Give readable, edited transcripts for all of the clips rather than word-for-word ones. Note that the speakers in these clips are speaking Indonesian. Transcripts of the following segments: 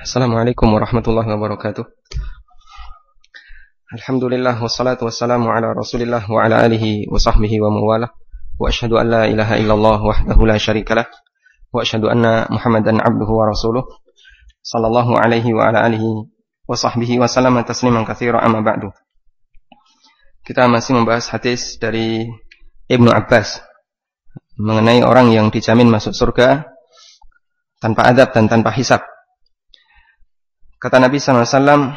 Assalamualaikum warahmatullahi wabarakatuh. Alhamdulillah wassalatu wassalamu ala Rasulillah wa ala alihi wa sahbihi wa mawalah. Wa asyhadu an la ilaha illallah wahdahu la syarikalah wa asyhadu anna Muhammadan abduhu wa rasuluh sallallahu alaihi wa ala alihi wa sahbihi wa sallama tasliman katsiran amma ba'du. Kita masih membahas hadis dari Ibnu Abbas mengenai orang yang dijamin masuk surga tanpa adab dan tanpa hisab. Kata Nabi SAW,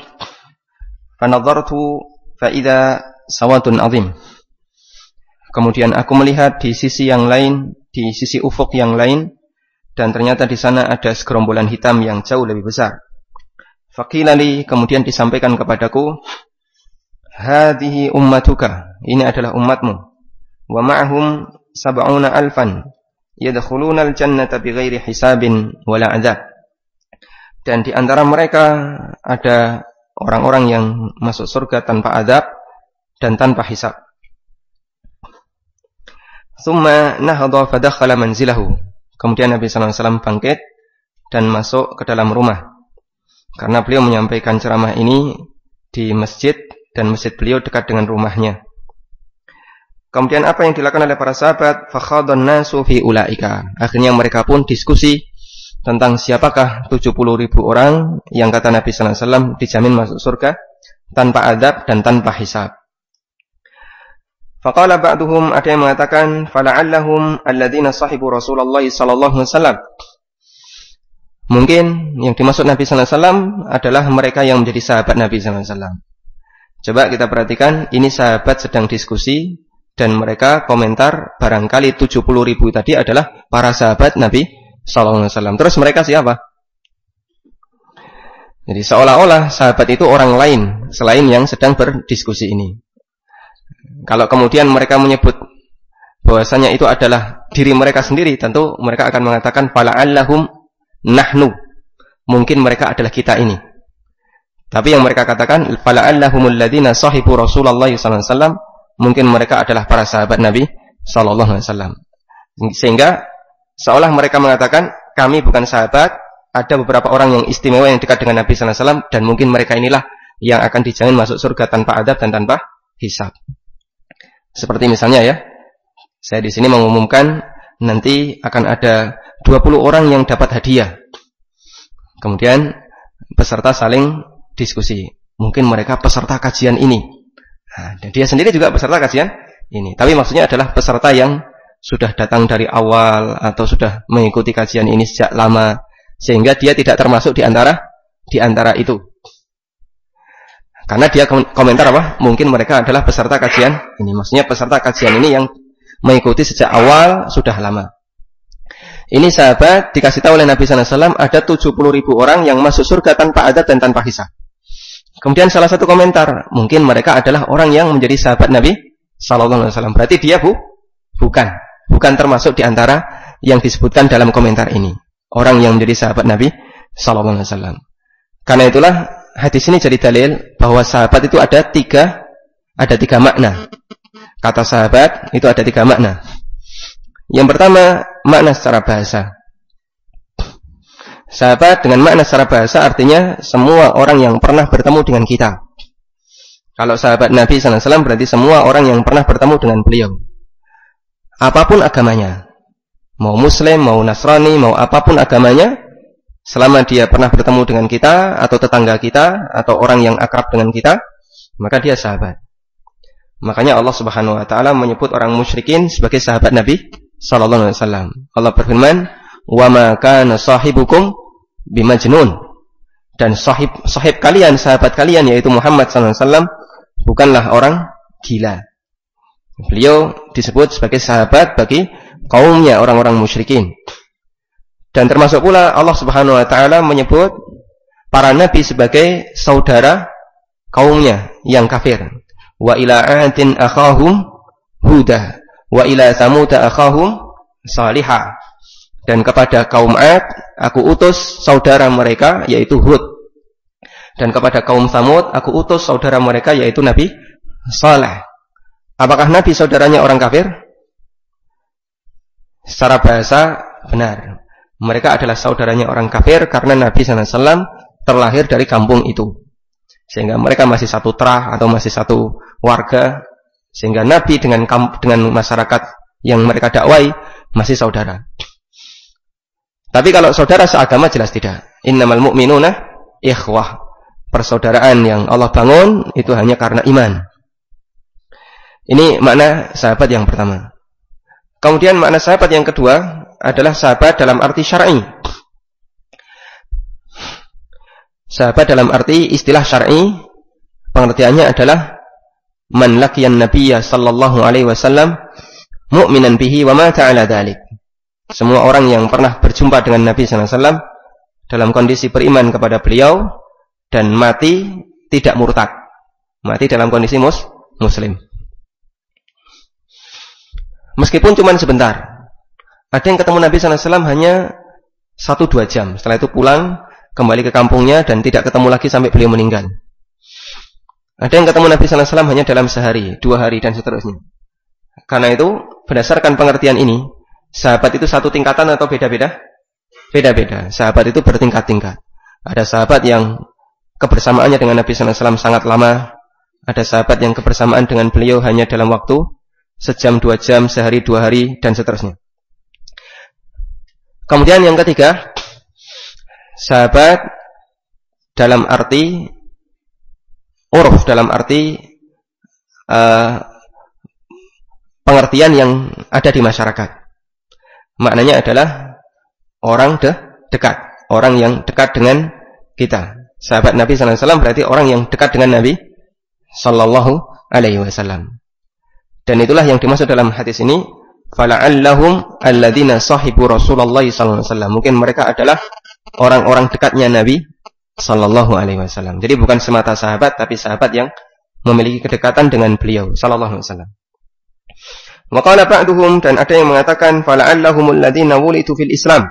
"Fanadhartu fa'idha sawatun azim." Kemudian aku melihat di sisi yang lain, di sisi ufuk yang lain, dan ternyata di sana ada segerombolan hitam yang jauh lebih besar. Faqila li, kemudian disampaikan kepadaku, "Hadhihi ummatuka," ini adalah umatmu. "Wa ma'hum sab'una alfan yadkhuluna al-jannata bighairi hisabin wala 'adzab." Dan di antara mereka ada orang-orang yang masuk surga tanpa azab dan tanpa hisab. Tsumma nahadha fadakhala manzilahu. Kemudian Nabi sallallahu alaihi wasallam bangkit dan masuk ke dalam rumah. Karena beliau menyampaikan ceramah ini di masjid dan masjid beliau dekat dengan rumahnya. Kemudian apa yang dilakukan oleh para sahabat? Fakhadhan nasu fi ulaika. Akhirnya mereka pun diskusi tentang siapakah 70.000 orang yang kata Nabi sallallahu alaihi wasallam dijamin masuk surga tanpa adab dan tanpa hisab. Faqala ba'duhum, ada yang mengatakan fala'allahum alladzina sahibu Rasulullah sallallahu alaihi wasallam. Mungkin yang dimaksud Nabi sallallahu alaihi wasallam adalah mereka yang menjadi sahabat Nabi sallallahu alaihi wasallam. Coba kita perhatikan, ini sahabat sedang diskusi dan mereka komentar barangkali 70.000 tadi adalah para sahabat Nabi sallallahu alaihi wasallam. Terus mereka siapa? Jadi seolah-olah sahabat itu orang lain selain yang sedang berdiskusi ini. Kalau kemudian mereka menyebut bahwasanya itu adalah diri mereka sendiri, tentu mereka akan mengatakan fala'allahum nahnu. Mungkin mereka adalah kita ini. Tapi yang mereka katakan fala'allahumul ladzina sahibu Rasulullah sallallahu alaihi wasallam, mungkin mereka adalah para sahabat Nabi sallallahu alaihi wasallam. Sehingga seolah mereka mengatakan, kami bukan sahabat, ada beberapa orang yang istimewa yang dekat dengan Nabi sallallahu alaihi wasallam, dan mungkin mereka inilah yang akan dijamin masuk surga tanpa adab dan tanpa hisab. Seperti misalnya ya, saya di sini mengumumkan nanti akan ada 20 orang yang dapat hadiah. Kemudian peserta saling diskusi. Mungkin mereka peserta kajian ini. Nah, dan dia sendiri juga peserta kajian ini. Tapi maksudnya adalah peserta yang sudah datang dari awal atau sudah mengikuti kajian ini sejak lama, sehingga dia tidak termasuk di antara itu. Karena dia komentar apa? Mungkin mereka adalah peserta kajian ini. Maksudnya peserta kajian ini yang mengikuti sejak awal sudah lama. Ini sahabat dikasih tahu oleh Nabi sallallahu alaihi wasallam ada 70.000 orang yang masuk surga tanpa adab dan tanpa hisab. Kemudian salah satu komentar, mungkin mereka adalah orang yang menjadi sahabat Nabi sallallahu alaihi wasallam. Berarti dia bukan termasuk di antara yang disebutkan dalam komentar ini. Orang yang menjadi sahabat Nabi sallallahu alaihi wasallam. Karena itulah hadis ini jadi dalil bahwa sahabat itu ada tiga makna. Kata sahabat itu ada 3 makna. Yang pertama, makna secara bahasa. Sahabat dengan makna secara bahasa artinya semua orang yang pernah bertemu dengan kita. Kalau sahabat Nabi sallallahu alaihi wasallam berarti semua orang yang pernah bertemu dengan beliau. Apapun agamanya, mau Muslim, mau Nasrani, mau apapun agamanya, selama dia pernah bertemu dengan kita, atau tetangga kita, atau orang yang akrab dengan kita, maka dia sahabat. Makanya Allah Subhanahu wa Ta'ala menyebut orang musyrikin sebagai sahabat Nabi sallallahu alaihi wasallam. Allah berfirman, "Wa ma kana sahibukum bimajnun." Dan sahib kalian, sahabat kalian yaitu Muhammad sallallahu alaihi wasallam bukanlah orang gila. Beliau disebut sebagai sahabat bagi kaumnya orang-orang musyrikin. Dan termasuk pula Allah Subhanahu wa Ta'ala menyebut para nabi sebagai saudara kaumnya yang kafir. Wa ila 'adin akhahum Huda wa ila Tsamud akhahum Salihah. Dan kepada kaum 'Ad aku utus saudara mereka yaitu Hud. Dan kepada kaum Tsamud aku utus saudara mereka yaitu Nabi Saleh. Apakah Nabi saudaranya orang kafir? Secara bahasa benar. Mereka adalah saudaranya orang kafir karena Nabi sallallahu alaihi wasallam terlahir dari kampung itu. Sehingga mereka masih satu terah atau masih satu warga, sehingga Nabi dengan masyarakat yang mereka dakwai masih saudara. Tapi kalau saudara seagama jelas tidak. Innamal mu'minuna ikhwah. Persaudaraan yang Allah bangun itu hanya karena iman. Ini makna sahabat yang pertama. Kemudian makna sahabat yang kedua adalah sahabat dalam arti syar'i. Sahabat dalam arti istilah syar'i, pengertiannya adalah man laqiyan nabiyya sallallahu alaihi wasallam mu'minan bihi wa mata ala dzalik. Semua orang yang pernah berjumpa dengan Nabi sallallahu alaihi wasallam dalam kondisi beriman kepada beliau dan mati tidak murtad. Mati dalam kondisi muslim. Meskipun cuma sebentar. Ada yang ketemu Nabi sallallahu alaihi wasallam hanya 1-2 jam. Setelah itu pulang kembali ke kampungnya dan tidak ketemu lagi sampai beliau meninggal. Ada yang ketemu Nabi sallallahu alaihi wasallam hanya dalam sehari, 2 hari dan seterusnya. Karena itu, berdasarkan pengertian ini, sahabat itu satu tingkatan atau beda-beda? Beda-beda. Sahabat itu bertingkat-tingkat. Ada sahabat yang kebersamaannya dengan Nabi sallallahu alaihi wasallam sangat lama. Ada sahabat yang kebersamaan dengan beliau hanya dalam waktu sejam, 2 jam, sehari, 2 hari dan seterusnya. Kemudian yang ketiga, sahabat dalam arti uruf, dalam arti pengertian yang ada di masyarakat. Maknanya adalah orang dekat, orang yang dekat dengan kita. Sahabat Nabi sallallahu alaihi wasallam berarti orang yang dekat dengan Nabi sallallahu alaihi wasallam. Dan itulah yang dimaksud dalam hadis ini, fala'allahum alladzina sahibu Rasulullah sallallahu alaihi wasallam. Mungkin mereka adalah orang-orang dekatnya Nabi sallallahu alaihi wasallam. Jadi bukan semata sahabat, tapi sahabat yang memiliki kedekatan dengan beliau sallallahu alaihi wasallam. Wa qala ba'duhum, dan ada yang mengatakan fala'allahumul ladzina wulidu fil Islam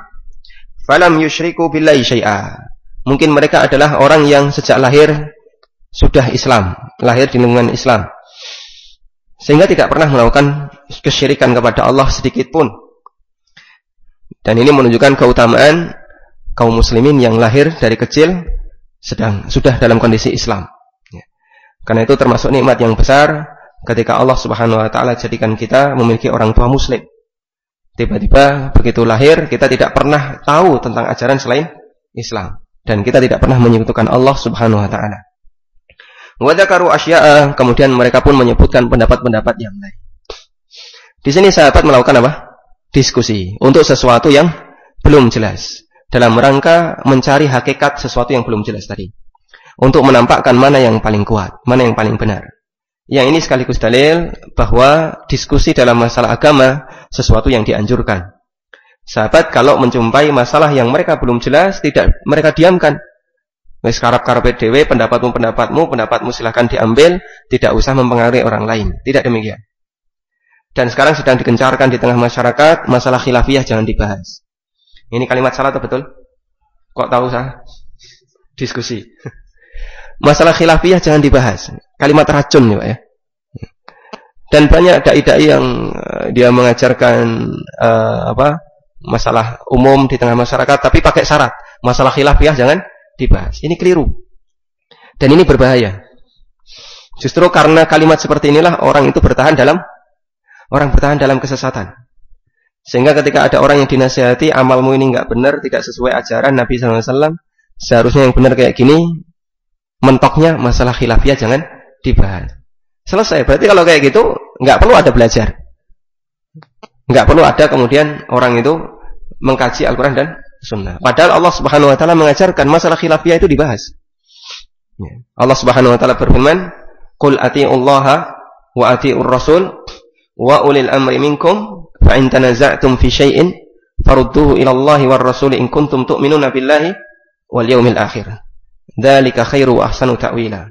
falam yusyriku billahi syai'a. Mungkin mereka adalah orang yang sejak lahir sudah Islam, lahir di lingkungan Islam, sehingga tidak pernah melakukan kesyirikan kepada Allah sedikit pun. Dan ini menunjukkan keutamaan kaum muslimin yang lahir dari kecil sudah dalam kondisi Islam. Karena itu termasuk nikmat yang besar ketika Allah Subhanahu wa taala jadikan kita memiliki orang tua muslim. Tiba-tiba begitu lahir kita tidak pernah tahu tentang ajaran selain Islam, dan kita tidak pernah menyekutukan Allah Subhanahu wa taala. Wa dzakaru asya'a, kemudian mereka pun menyebutkan pendapat-pendapat yang lain. Di sini sahabat melakukan apa? Diskusi untuk sesuatu yang belum jelas, dalam rangka mencari hakikat sesuatu yang belum jelas tadi, untuk menampakkan mana yang paling kuat, mana yang paling benar. Yang ini sekaligus dalil bahwa diskusi dalam masalah agama sesuatu yang dianjurkan. Sahabat kalau menjumpai masalah yang mereka belum jelas, tidak mereka diamkan. Wes karep-karepe dhewe, pendapatmu silahkan diambil, tidak usah mempengaruhi orang lain. Tidak demikian. Dan sekarang sedang digencarkan di tengah masyarakat, masalah khilafiyah jangan dibahas. Ini kalimat salah atau betul? Kok tahu saya? Diskusi. Masalah khilafiyah jangan dibahas. Kalimat racun ya, Pak ya. Dan banyak dai-dai yang dia mengajarkan masalah umum di tengah masyarakat, tapi pakai syarat masalah khilafiyah jangan dibahas. Ini keliru. Dan ini berbahaya. Justru karena kalimat seperti inilah orang itu bertahan dalam kesesatan. Sehingga ketika ada orang yang dinasihati, amalmu ini enggak benar, tidak sesuai ajaran Nabi SAW, seharusnya yang benar kayak gini, mentoknya masalah khilafiyah jangan dibahas. Selesai. Berarti kalau kayak gitu enggak perlu ada belajar. Enggak perlu ada kemudian orang itu mengkaji Al-Quran dan Sunnah. Padahal Allah Subhanahu wa taala mengajarkan masalah khilafiyah itu dibahas. Allah Subhanahu wa taala berfirman, "Qul atii'ullaha wa atii'ur rasul wa ulil amri minkum fa in tanaza'tum fi syai'in farudduhu ila Allahi war rasul in kuntum tu'minuna billahi wal yaumil akhir. Dzalika khairu wa ahsanu ta'wila."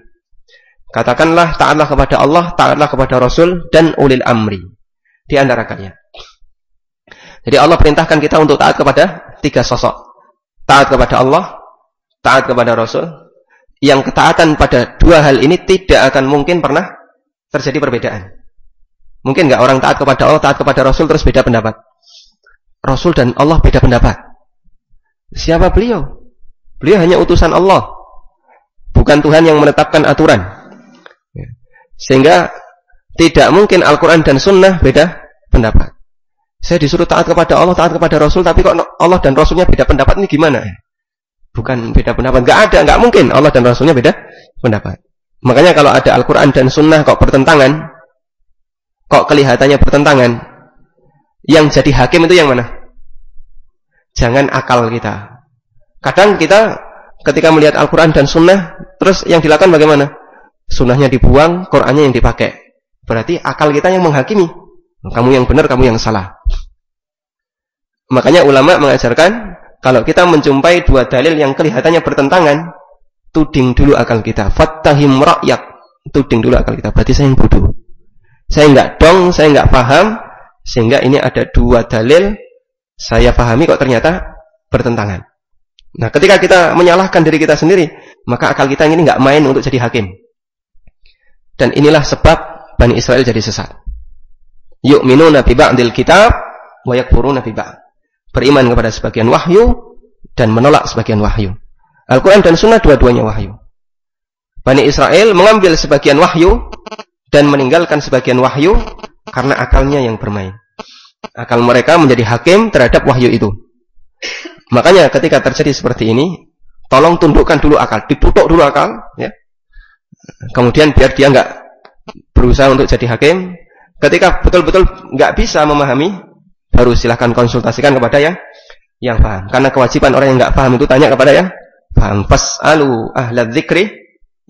Katakanlah, taatlah kepada Allah, taatlah kepada Rasul dan ulil amri di antara kalian. Jadi Allah perintahkan kita untuk taat kepada 3 sosok. Taat kepada Allah, taat kepada Rasul. Yang ketaatan pada 2 hal ini tidak akan mungkin pernah terjadi perbedaan. Mungkin enggak orang taat kepada Allah, taat kepada Rasul terus beda pendapat? Rasul dan Allah beda pendapat. Siapa beliau? Beliau hanya utusan Allah, bukan Tuhan yang menetapkan aturan. Sehingga tidak mungkin Al-Quran dan Sunnah beda pendapat. Saya disuruh taat kepada Allah, taat kepada Rasul, tapi kok Allah dan Rasulnya beda pendapat, ini gimana? Bukan beda pendapat, nggak mungkin Allah dan Rasulnya beda pendapat. Makanya kalau ada Al-Quran dan Sunnah kok bertentangan, kok kelihatannya bertentangan, yang jadi hakim itu yang mana? Jangan akal kita. Kadang kita ketika melihat Al-Quran dan Sunnah, terus yang dilakukan bagaimana? Sunnahnya dibuang, Qurannya yang dipakai. Berarti akal kita yang menghakimi. Kamu yang benar, kamu yang salah. Makanya ulama mengajarkan, kalau kita menjumpai dua dalil yang kelihatannya bertentangan, tuding dulu akal kita. Fattahim ra'yak, tuding dulu akal kita. Berarti saya yang bodoh. Saya nggak dong, saya nggak paham, sehingga ini ada dua dalil, saya pahami kok ternyata bertentangan. Nah, ketika kita menyalahkan diri kita sendiri, maka akal kita ini nggak main untuk jadi hakim. Dan inilah sebab Bani Israel jadi sesat. Yu'minuna bi ba'dil kitab wa yakfuruna bi ba'd. Beriman kepada sebagian wahyu dan menolak sebagian wahyu. Al-Quran dan Sunnah dua-duanya wahyu. Bani Israel mengambil sebagian wahyu dan meninggalkan sebagian wahyu karena akalnya yang bermain. Akal mereka menjadi hakim terhadap wahyu itu. Makanya ketika terjadi seperti ini, tolong tundukkan dulu akal, ditutup dulu akal, ya. Kemudian biar dia nggak berusaha untuk jadi hakim. Ketika betul-betul nggak bisa memahami, baru silahkan konsultasikan kepada yang paham. Karena kewajiban orang yang nggak paham itu tanya kepada yang paham. Fas'alu ahla dzikri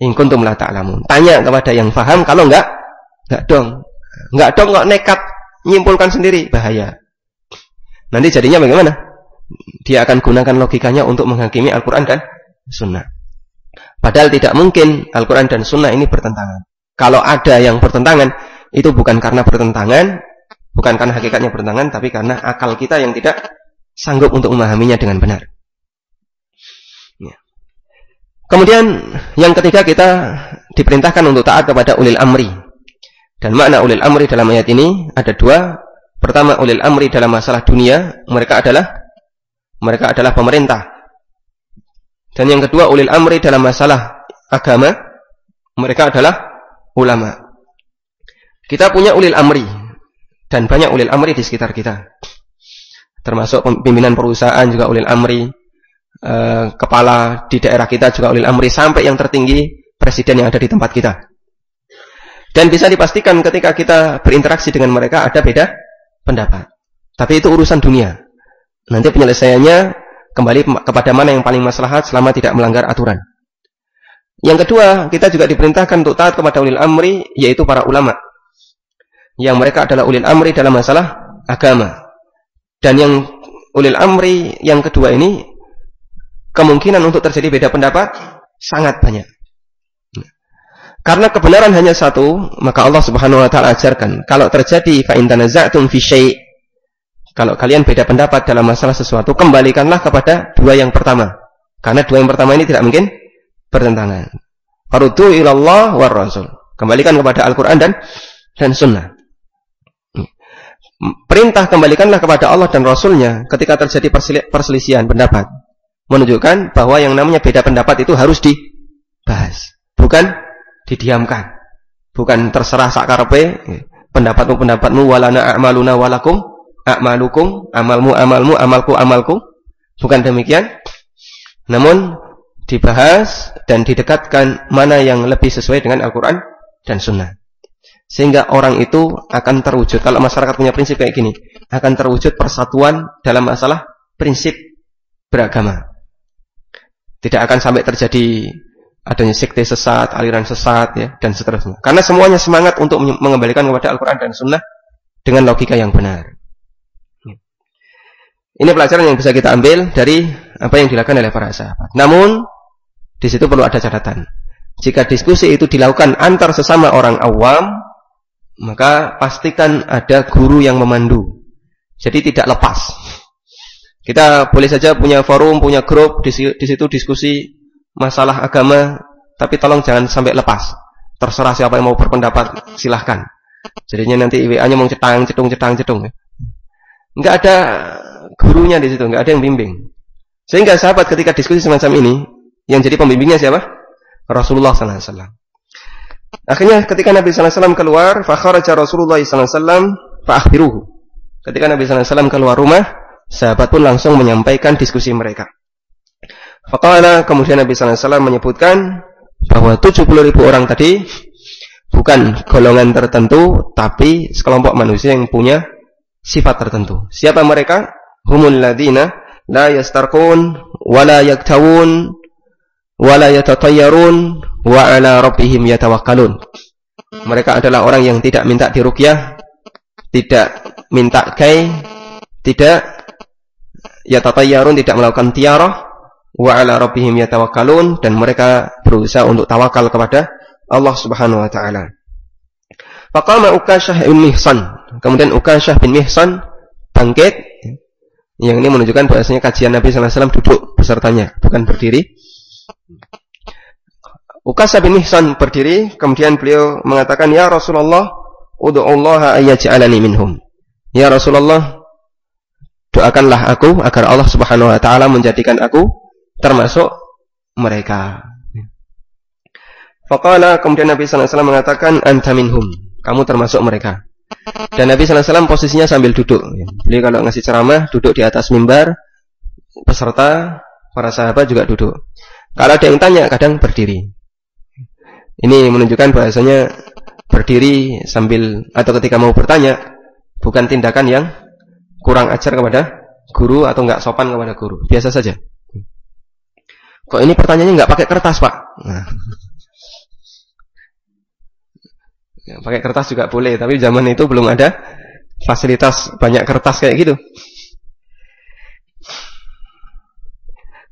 in kuntum la ta'lamun. Tanya kepada yang paham. Kalau nggak dong nggak nekat nyimpulkan sendiri, bahaya. Nanti jadinya bagaimana? Dia akan gunakan logikanya untuk menghakimi Al-Quran dan Sunnah. Padahal tidak mungkin Al-Quran dan Sunnah ini bertentangan. Kalau ada yang bertentangan, itu bukan karena bertentangan, bukan karena hakikatnya bertentangan, tapi karena akal kita yang tidak sanggup untuk memahaminya dengan benar. Ya. Kemudian yang ketiga, kita diperintahkan untuk taat kepada ulil amri. Dan makna ulil amri dalam ayat ini ada dua. Pertama, ulil amri dalam masalah dunia, mereka adalah pemerintah. Dan yang kedua, ulil amri dalam masalah agama, mereka adalah ulama. Kita punya ulil amri, dan banyak ulil amri di sekitar kita. Termasuk pimpinan perusahaan juga ulil amri, kepala di daerah kita juga ulil amri, sampai yang tertinggi presiden yang ada di tempat kita. Dan bisa dipastikan ketika kita berinteraksi dengan mereka ada beda pendapat. Tapi itu urusan dunia. Nanti penyelesaiannya kembali kepada mana yang paling maslahat selama tidak melanggar aturan. Yang kedua, kita juga diperintahkan untuk taat kepada ulil amri, yaitu para ulama. Yang mereka adalah ulil amri dalam masalah agama. Dan yang ulil amri yang kedua ini, kemungkinan untuk terjadi beda pendapat sangat banyak. Karena kebenaran hanya satu, maka Allah Subhanahu wa taala ajarkan, kalau terjadi fa in tanaza'tum fi syai', kalau kalian beda pendapat dalam masalah sesuatu, kembalikanlah kepada dua yang pertama. Karena dua yang pertama ini tidak mungkin bertentangan. Faruddu ilallah war rasul. Kembalikan kepada Al-Quran dan Sunnah. Perintah kembalikanlah kepada Allah dan Rasulnya ketika terjadi perselisihan pendapat, menunjukkan bahwa yang namanya beda pendapat itu harus dibahas, bukan didiamkan. Bukan terserah sakarepe, pendapatmu walana a'maluna walakum a'malukum, amalmu, amalku. Bukan demikian. Namun dibahas dan didekatkan mana yang lebih sesuai dengan Al-Quran dan Sunnah. Sehingga orang itu akan terwujud. Kalau masyarakat punya prinsip kayak gini, akan terwujud persatuan dalam masalah prinsip beragama. Tidak akan sampai terjadi adanya sekte sesat, aliran sesat, ya, dan seterusnya. Karena semuanya semangat untuk mengembalikan kepada Al-Quran dan Sunnah dengan logika yang benar. Ini pelajaran yang bisa kita ambil dari apa yang dilakukan oleh para sahabat. Namun, di situ perlu ada catatan. Jika diskusi itu dilakukan antar sesama orang awam, maka pastikan ada guru yang memandu. Jadi tidak lepas. Kita boleh saja punya forum, punya grup, di situ diskusi masalah agama, tapi tolong jangan sampai lepas. Terserah siapa yang mau berpendapat, silahkan. Jadinya nanti WA-nya mau cetang. Enggak ada gurunya di situ, enggak ada yang bimbing. Sehingga sahabat ketika diskusi semacam ini, yang jadi pembimbingnya siapa? Rasulullah sallallahu alaihi wasallam. Akhirnya ketika Nabi sallallahu alaihi wasallam keluar, fa kharaja Rasulullah sallallahu alaihi wasallam fa akhbiruhu. Ketika Nabi sallallahu alaihi wasallam keluar rumah, sahabat pun langsung menyampaikan diskusi mereka. Faqala, kemudian Nabi sallallahu alaihi wasallam menyebutkan bahwa 70.000 orang tadi bukan golongan tertentu, tapi sekelompok manusia yang punya sifat tertentu. Siapa mereka? Humul ladina la yastarqun wa la yaktawun wa la yatatayyarun wa ala rabbihim yatawakkalun. Mereka adalah orang yang tidak minta diruqyah, tidak minta kai, tidak yatatayyarun, tidak melakukan tiarah, wa ala rabbihim yatawakkalun, dan mereka berusaha untuk tawakal kepada Allah Subhanahu wa taala. Faqama Ukasyah bin Mihsan. Kemudian Ukasyah bin Mihsan bangkit. Yang ini menunjukkan bahwasanya kajian Nabi sallallahu alaihi wasallam duduk pesertanya, bukan berdiri. Ukasyah bin Mihsan berdiri, kemudian beliau mengatakan, "Ya Rasulullah, ud'ullaha ayyaj'alani minhum." Ya Rasulullah, doakanlah aku agar Allah Subhanahu wa taala menjadikan aku termasuk mereka. Faqala, kemudian Nabi sallallahu alaihi wasallam mengatakan, "Anta minhum." Kamu termasuk mereka. Dan Nabi sallallahu alaihi wasallam posisinya sambil duduk. Beliau kalau ngasih ceramah duduk di atas mimbar, peserta para sahabat juga duduk. Kalau ada yang tanya, kadang berdiri. Ini menunjukkan bahasanya berdiri sambil atau ketika mau bertanya bukan tindakan yang kurang ajar kepada guru atau enggak sopan kepada guru. Biasa saja. Kok ini pertanyaannya enggak pakai kertas, Pak? Nah. Ya, pakai kertas juga boleh, tapi zaman itu belum ada fasilitas banyak kertas kayak gitu.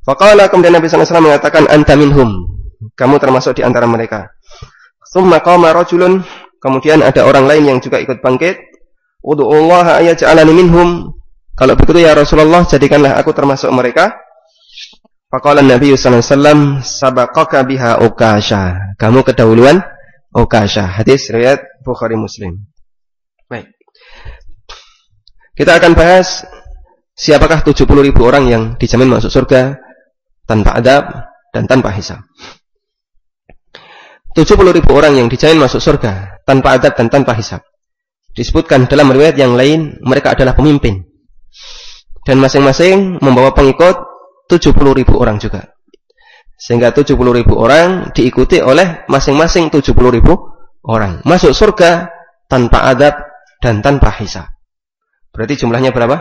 Faqala, kemudian Nabi sallallahu alaihi wasallam mengatakan, "Anta minhum." Kamu termasuk di antara mereka. Tsumma qama rajulun, kemudian ada orang lain yang juga ikut bangkit. Ud'ullaha ayyaj'alani minhum. Kalau begitu ya Rasulullah, jadikanlah aku termasuk mereka. Faqala Nabi sallallahu alaihi wasallam, "Sabaqaka biha Ukasyah." Kamu kedahuluan Ukasyah. Hadis riwayat Bukhari Muslim. Baik. Kita akan bahas siapakah 70.000 orang yang dijamin masuk surga tanpa adab dan tanpa hisab. 70.000 orang yang dijamin masuk surga tanpa adab dan tanpa hisab. Disebutkan dalam riwayat yang lain, mereka adalah pemimpin. Dan masing-masing membawa pengikut 70.000 orang juga. Sehingga 70.000 orang diikuti oleh masing-masing 70.000 orang. Masuk surga tanpa adab dan tanpa hisab. Berarti jumlahnya berapa?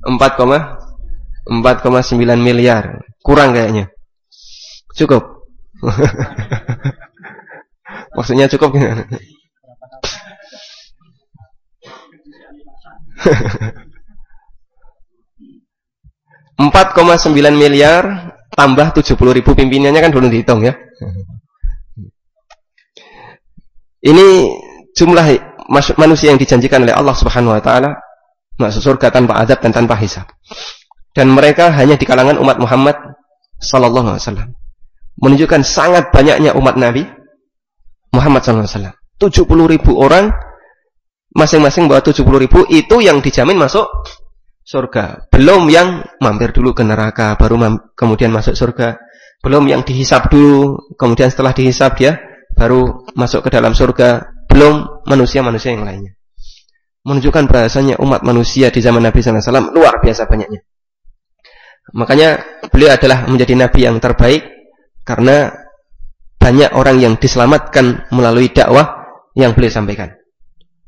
4,9 miliar. Kurang kayaknya. Cukup. Maksudnya cukup gimana? 4,9 miliar tambah 70.000 pimpinannya kan belum dihitung ya. Ini jumlah manusia yang dijanjikan oleh Allah Subhanahu wa taala masuk surga tanpa azab dan tanpa hisab. Dan mereka hanya di kalangan umat Muhammad sallallahu alaihi wasallam. Menunjukkan sangat banyaknya umat Nabi Muhammad sallallahu alaihi wasallam. 70.000 orang masing-masing bawa 70.000 itu yang dijamin masuk surga. Belum yang mampir dulu ke neraka baru kemudian masuk surga. Belum yang dihisab dulu kemudian setelah dihisab dia baru masuk ke dalam surga. Belum manusia-manusia yang lainnya. Menunjukkan bahasanya umat manusia di zaman Nabi sallallahu alaihi wasallam luar biasa banyaknya. Makanya beliau adalah menjadi nabi yang terbaik karena banyak orang yang diselamatkan melalui dakwah yang beliau sampaikan.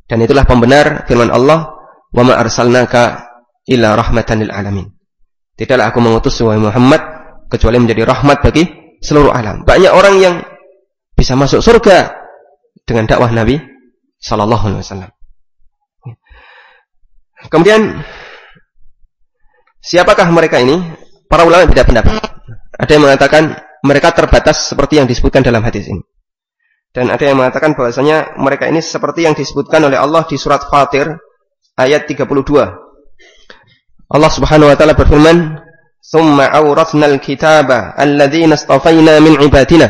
Dan itulah pembenar firman Allah, "Wa ma arsalnaka illa rahmatan lil alamin." Tidaklah aku mengutus wahai Muhammad kecuali menjadi rahmat bagi seluruh alam. Banyak orang yang bisa masuk surga dengan dakwah Nabi sallallahu alaihi wasallam. Kemudian siapakah mereka ini? Para ulama beda pendapat. Ada yang mengatakan mereka terbatas seperti yang disebutkan dalam hadis ini. Dan ada yang mengatakan bahwasanya mereka ini seperti yang disebutkan oleh Allah di surat Fatir ayat 32. Allah Subhanahu wa taala berfirman, "Tsumma awrathnal kitaba alladzina istafaina min ibadina."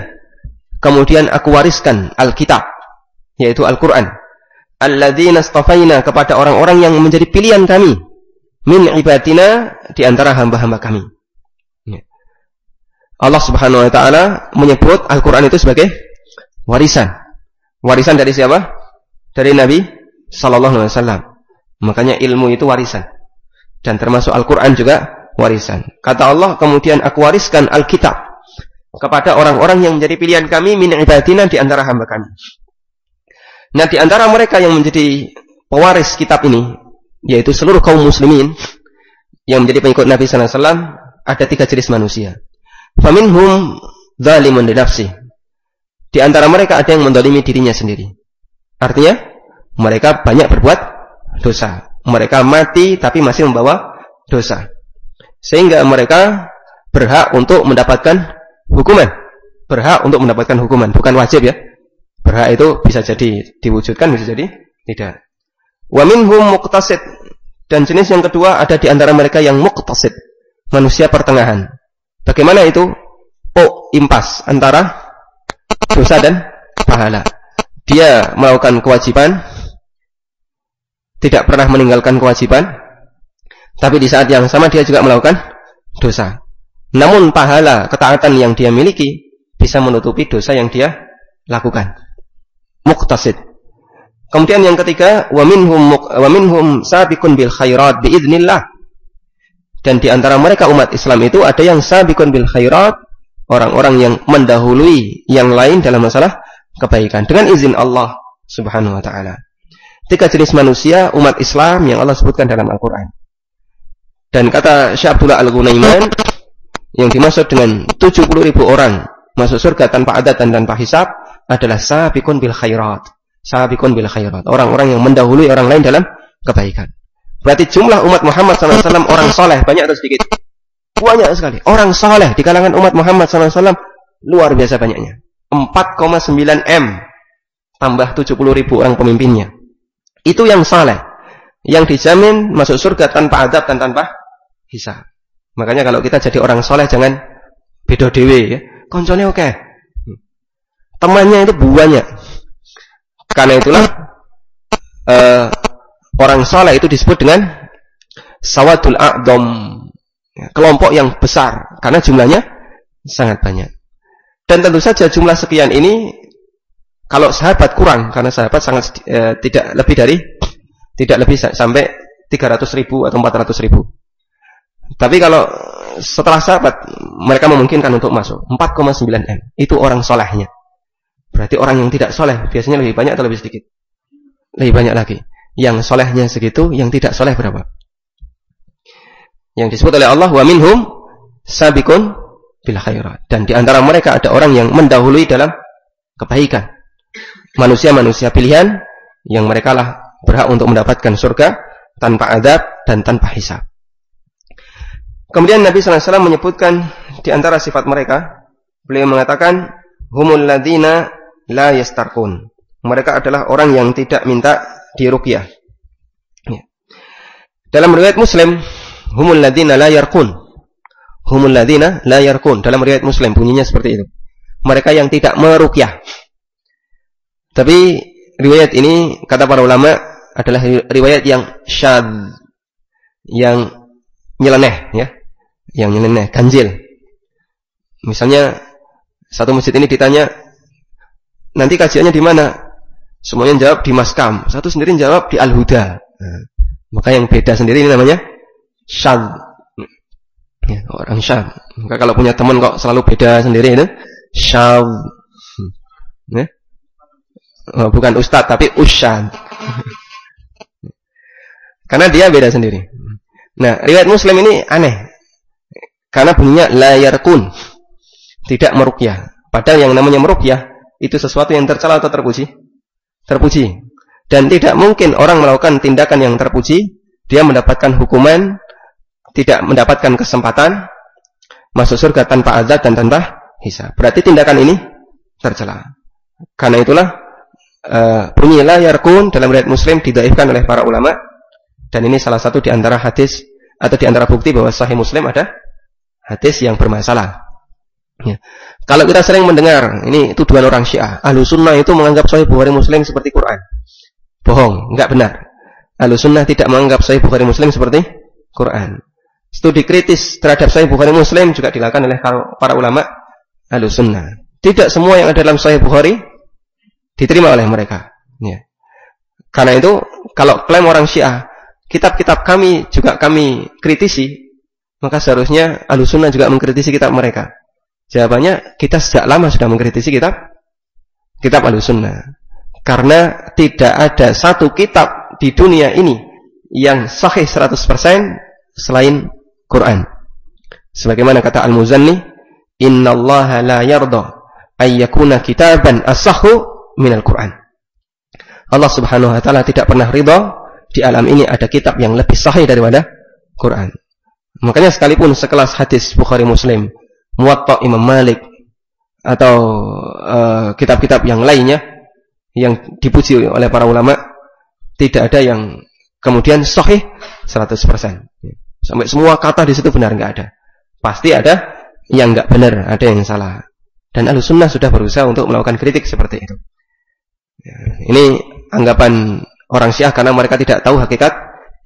Kemudian aku wariskan Alkitab, yaitu Al-Qur'an, alladzina istafaina, kepada orang-orang yang menjadi pilihan kami, min ibadina, di antara hamba-hamba kami. Allah Subhanahu wa taala menyebut Al-Qur'an itu sebagai warisan. Warisan dari siapa? Dari Nabi sallallahu alaihi wasallam. Makanya ilmu itu warisan. Dan termasuk Al-Qur'an juga warisan. Kata Allah, kemudian aku wariskan Alkitab kepada orang-orang yang menjadi pilihan kami min ibadina, di antara hamba kami. Nah, di antara mereka yang menjadi pewaris kitab ini, yaitu seluruh kaum muslimin yang menjadi pengikut Nabi sallallahu alaihi wasallam, ada 3 jenis manusia. Faminhum zalimun li nafsi. Di antara mereka ada yang mendolimi dirinya sendiri. Artinya, mereka banyak berbuat dosa. Mereka mati tapi masih membawa dosa. Sehingga mereka berhak untuk mendapatkan hukuman. Berhak untuk mendapatkan hukuman. Bukan wajib ya. Berhak itu bisa jadi diwujudkan, bisa jadi tidak. Wa minhum muqtasid. Dan jenis yang kedua ada di antara mereka yang muqtasid. Manusia pertengahan. Bagaimana itu? Impas antara dosa dan pahala. Dia melakukan kewajiban, tidak pernah meninggalkan kewajiban, tapi di saat yang sama dia juga melakukan dosa. Namun pahala ketaatan yang dia miliki bisa menutupi dosa yang dia lakukan. Muqtasid. Kemudian yang ketiga, wa minhum sabiqun bil khairat biidznillah. Dan di antara mereka umat Islam itu ada yang sabiqun bil khairat, orang-orang yang mendahului yang lain dalam masalah kebaikan dengan izin Allah Subhanahu wa taala. 3 jenis manusia umat Islam yang Allah sebutkan dalam Al-Qur'an. Dan kata Syekh Abdullah Al-Ghunaiman, yang dimaksud dengan 70.000 orang masuk surga tanpa adad dan tanpa hisab adalah sabiqun bil khairat. Sabiqun bil khairat, orang-orang yang mendahului orang lain dalam kebaikan. Berarti jumlah umat Muhammad SAW orang soleh banyak atau sedikit? Banyak sekali. Orang soleh di kalangan umat Muhammad SAW luar biasa banyaknya. 4,9 M tambah 70.000 orang pemimpinnya. Itu yang soleh, yang dijamin masuk surga tanpa adab dan tanpa hisab. Makanya kalau kita jadi orang soleh jangan beda dewe ya. Koncone oke. Temannya itu banyak. Karena itulah orang soleh itu disebut dengan sawadul a'dham, kelompok yang besar karena jumlahnya sangat banyak. Dan tentu saja jumlah sekian ini kalau sahabat kurang, karena sahabat sangat tidak lebih sampai 300.000 atau 400.000. Tapi kalau setelah sahabat mereka memungkinkan untuk masuk 4,9 M. Itu orang solehnya. Berarti orang yang tidak soleh biasanya lebih banyak atau lebih sedikit? Lebih banyak lagi. Yang solehnya segitu, yang tidak soleh berapa? Yang disebut oleh Allah, wa minhum sabiqun bil khairat. Dan di antara mereka ada orang yang mendahului dalam kebaikan. Manusia-manusia pilihan yang mereka lah berhak untuk mendapatkan surga tanpa adab dan tanpa hisab. Kemudian Nabi SAW menyebutkan di antara sifat mereka, beliau mengatakan, humul ladina la yastarqun. Mereka adalah orang yang tidak minta diruqyah. Ya. Dalam riwayat Muslim, humul ladina la yarqun. Humul ladina la yarqun. Dalam riwayat Muslim bunyinya seperti itu. Mereka yang tidak meruqyah. Tapi riwayat ini kata para ulama adalah riwayat yang syadz, yang nyeleneh ya. Yang nyeleneh, ganjil. Misalnya satu masjid ini ditanya, nanti kajiannya di mana? Semuanya jawab di Maskam. Satu sendiri jawab di Al-Huda. Nah, maka yang beda sendiri ini namanya syadz. Ya, orang syadz. Maka kalau punya teman kok selalu beda sendiri itu syadz. Ya. Oh, bukan ustadz tapi usyadz. Karena dia beda sendiri. Nah, riwayat Muslim ini aneh. Karena bunyinya la yarqun. Tidak meruqyah. Padahal yang namanya meruqyah itu sesuatu yang tercela atau terpuji? Terpuji. Dan tidak mungkin orang melakukan tindakan yang terpuji, dia mendapatkan hukuman, tidak mendapatkan kesempatan masuk surga tanpa azab dan tanpa hisab. Berarti tindakan ini tercela. Karena itulah bunyi la yarqun dalam riwayat Muslim didhaifkan oleh para ulama, dan ini salah satu di antara hadis atau di antara bukti bahwa Sahih Muslim ada hadis yang bermasalah. Ya. Kalau kita sering mendengar ini tuduhan orang Syiah, Ahlu Sunnah itu menganggap Sahih Bukhari Muslim seperti Quran. bohong, enggak benar. Ahlussunnah tidak menganggap Sahih Bukhari Muslim seperti Quran. Studi kritis terhadap Sahih Bukhari Muslim juga dilakukan oleh para ulama Ahlussunnah. Tidak semua yang ada dalam Sahih Bukhari diterima oleh mereka. Ya. Karena itu, kalau klaim orang Syiah, kitab-kitab kami juga kami kritisi, maka seharusnya Ahlussunnah juga mengkritisi kitab mereka. Jawabannya, kita sejak lama sudah mengkritisi kitab Ahlussunnah. Karena tidak ada satu kitab di dunia ini yang sahih 100% selain Quran. Sebagaimana kata Al-Muzanni, innallaha la yarda ayyakuna kitaban as-sahhu minal Quran. Allah Subhanahu wa taala tidak pernah ridha di alam ini ada kitab yang lebih sahih daripada Quran. Makanya sekalipun sekelas hadis Bukhari Muslim, Muwatta Imam Malik, atau kitab-kitab yang lainnya yang dipuji oleh para ulama, tidak ada yang kemudian sahih 100%. Sampai semua kata di situ benar, enggak ada. Pasti ada yang enggak benar, ada yang salah. Dan Ahlussunnah sudah berusaha untuk melakukan kritik seperti itu. Ini anggapan orang Syiah karena mereka tidak tahu hakikat